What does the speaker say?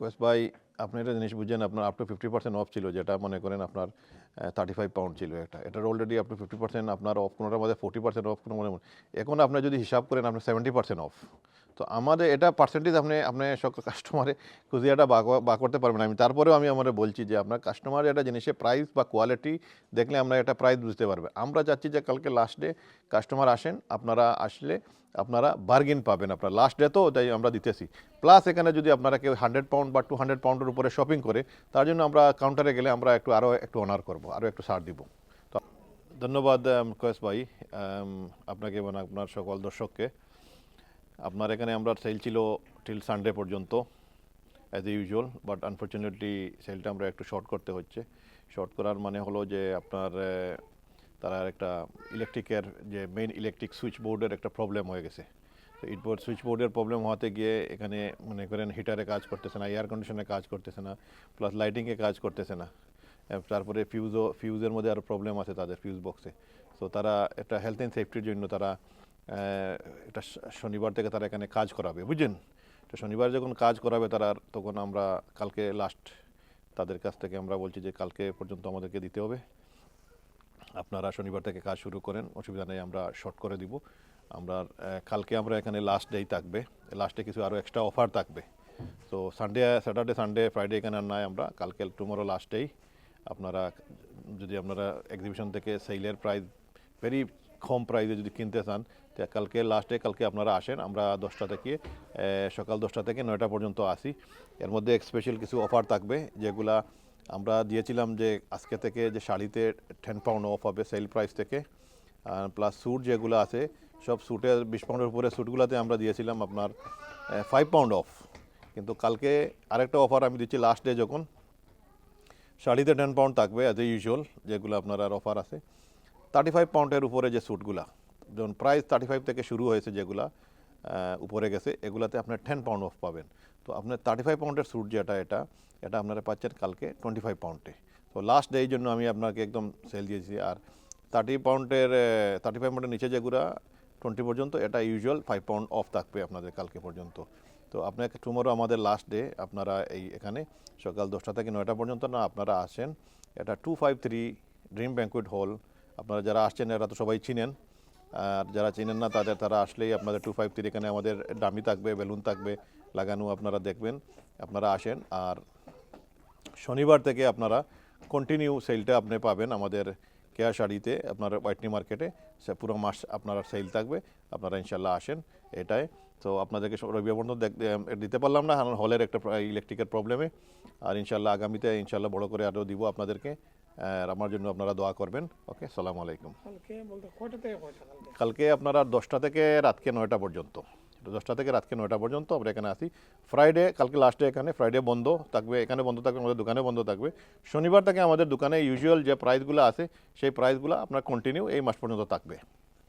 কোয়েস ভাই, আপনি একটা জিনিস বুঝছেন, আপনার আপ টু 50% অফ ছিল, যেটা মনে করেন আপনার 35 পাউন্ড ছিল এটার অলরেডি আপ টু 50% আপনার অফ, কোনোটার মধ্যে 40% অফ, কোনো মনে এখন আপনার যদি হিসাব করেন আপনার 70% অফ। তো আমাদের এটা পার্সেন্টেজ আপনি আপনি সব কাস্টমারে খুঁজিয়াটা বা করতে পারবেন। আমি তারপরেও আমি আমার বলছি যে আপনার কাস্টমার একটা জিনিসের প্রাইস বা কোয়ালিটি দেখলে আমরা একটা প্রাইস বুঝতে পারবে। আমরা চাচ্ছি যে কালকে লাস্ট ডে কাস্টমার আসেন, আপনারা আসলে আপনারা বার্গেন পাবেন। আপনার লাস্ট ডে তো তাই আমরা দিতেছি। প্লাস এখানে যদি আপনারা কেউ 100 পাউন্ড বা 200 পাউন্ডের উপরে শপিং করে, তার জন্য আমরা কাউন্টারে গেলে আমরা আরও একটু অনার করব, আরও একটু ছাড় দিব। তো ধন্যবাদ কয়েস ভাই, আপনাকে এবং আপনার সকল দর্শককে। আপনার এখানে আমরা সেল ছিল টিল সানডে পর্যন্ত অ্যাজ ইউজুয়াল, বাট আনফর্চুনেটলি সেলটা আমরা একটু শর্ট করতে হচ্ছে। শর্ট করার মানে হলো যে আপনার তারা একটা ইলেকট্রিকের যে মেইন ইলেকট্রিক সুইচ বোর্ডের একটা প্রবলেম হয়ে গেছে। তো সুইচ বোর্ডের প্রবলেম হওয়াতে গিয়ে এখানে মনে করেন হিটারে কাজ করতেছে না, এয়ার কন্ডিশনে কাজ করতেছে না, প্লাস লাইটিংয়ে কাজ করতেছে না। তারপরে ফিউজের মধ্যে আরও প্রবলেম আছে তাদের ফিউজ বক্সে। তো তারা একটা হেলথ অ্যান্ড সেফটির জন্য তারা এটা শনিবার থেকে তারা এখানে কাজ করাবে, বুঝছেন। তো শনিবার যখন কাজ করাবে তারা, তখন আমরা কালকে লাস্ট তাদের কাছ থেকে আমরা বলছি যে কালকে পর্যন্ত আমাদেরকে দিতে হবে। আপনারা শনিবার থেকে কাজ শুরু করেন, অসুবিধা নেই, আমরা শর্ট করে দিব। আমরা কালকে আমরা এখানে লাস্ট ডেই থাকবে, লাস্টে কিছু আরও এক্সট্রা অফার থাকবে। তো স্যাটারডে সানডে ফ্রাইডে এখানে আর নাই, আমরা কালকে টুমোরো লাস্ট ডেই। আপনারা যদি আপনারা এক্সিবিশন থেকে সেলের প্রাইস ভেরি কম প্রাইসে যদি কিনতে চান, তো কালকে লাস্ট ডে, কালকে আপনারা আসেন। আমরা 10টা থেকে সকাল 10টা থেকে 9টা পর্যন্ত আসি। এর মধ্যে স্পেশাল কিছু অফার থাকবে, যেগুলা আমরা দিয়েছিলাম যে আজকে থেকে যে শাড়িতে 10 পাউন্ড অফ হবে সেল প্রাইস থেকে। প্লাস স্যুট যেগুলো আছে সব স্যুটের 20 পাউন্ডের উপরে স্যুটগুলোতে আমরা দিয়েছিলাম আপনার 5 পাউন্ড অফ। কিন্তু কালকে আরেকটা অফার আমি দিচ্ছি লাস্ট ডে, যখন শাড়িতে 10 পাউন্ড থাকবে অ্যাজ এ ইউজুয়াল, যেগুলো আপনার আর অফার আছে 35 পাউন্ডের উপরে যে স্যুটগুলা, যেমন প্রাইস 35 থেকে শুরু হয়েছে, যেগুলা উপরে গেছে, এগুলাতে আপনার 10 পাউন্ড অফ পাবেন। তো আপনার 35 পাউন্ডের স্যুট যেটা, এটা আপনারা পাচ্ছেন কালকে 25 পাউন্ডে। তো লাস্ট ডে এই জন্য আমি আপনাকে একদম সেল দিয়েছি। আর 35 পাউন্ডের নিচে যেগুলা 20 পর্যন্ত, এটা ইউজুয়াল 5 পাউন্ড অফ থাকবে আপনাদের কালকে পর্যন্ত। তো আপনাকে টুমোরো আমাদের লাস্ট ডে, আপনারা এখানে সকাল 10টা থেকে 9টা পর্যন্ত না আপনারা আসেন। এটা 253 ড্রিম ব্যাঙ্কুয়েট হল। আপনারা যারা আসছেন এরা তো সবাই চিনেন, আর যারা চিনেন না তারা আসলেই আপনাদের 253 এখানে আমাদের ডামি থাকবে, বেলুন থাকবে লাগানো, আপনারা দেখবেন, আপনারা আসেন। আর শনিবার থেকে আপনারা কন্টিনিউ সেলটা আপনি পাবেন আমাদের কেয়া শাড়িতে, আপনার হোয়াইটনি মার্কেটে সে পুরো মাস আপনারা সেল থাকবে। আপনারা ইনশাল্লাহ আসেন এটাই। তো আপনাদেরকে রবিবার পর্যন্ত দিতে পারলাম না, কারণ হলের একটা ইলেকট্রিকের প্রবলেমে। আর ইনশাল্লাহ আগামীতে ইনশাল্লাহ বড় করে আরও দিব আপনাদেরকে। আর আমার জন্য আপনারা দোয়া করবেন। ওকে, সালামু আলাইকুম। কালকে আপনারা 10টা থেকে রাতকে 9টা পর্যন্ত, 10টা থেকে রাতকে 9টা পর্যন্ত আমরা এখানে আসি। ফ্রাইডে কালকে লাস্টে এখানে, ফ্রাইডে বন্ধ থাকবে, এখানে বন্ধ থাকবে, আমাদের দোকানে বন্ধ থাকবে। শনিবার থেকে আমাদের দোকানে ইউজুয়াল যে প্রাইসগুলো আছে সেই প্রাইসগুলো আপনার কন্টিনিউ এই মাস পর্যন্ত থাকবে।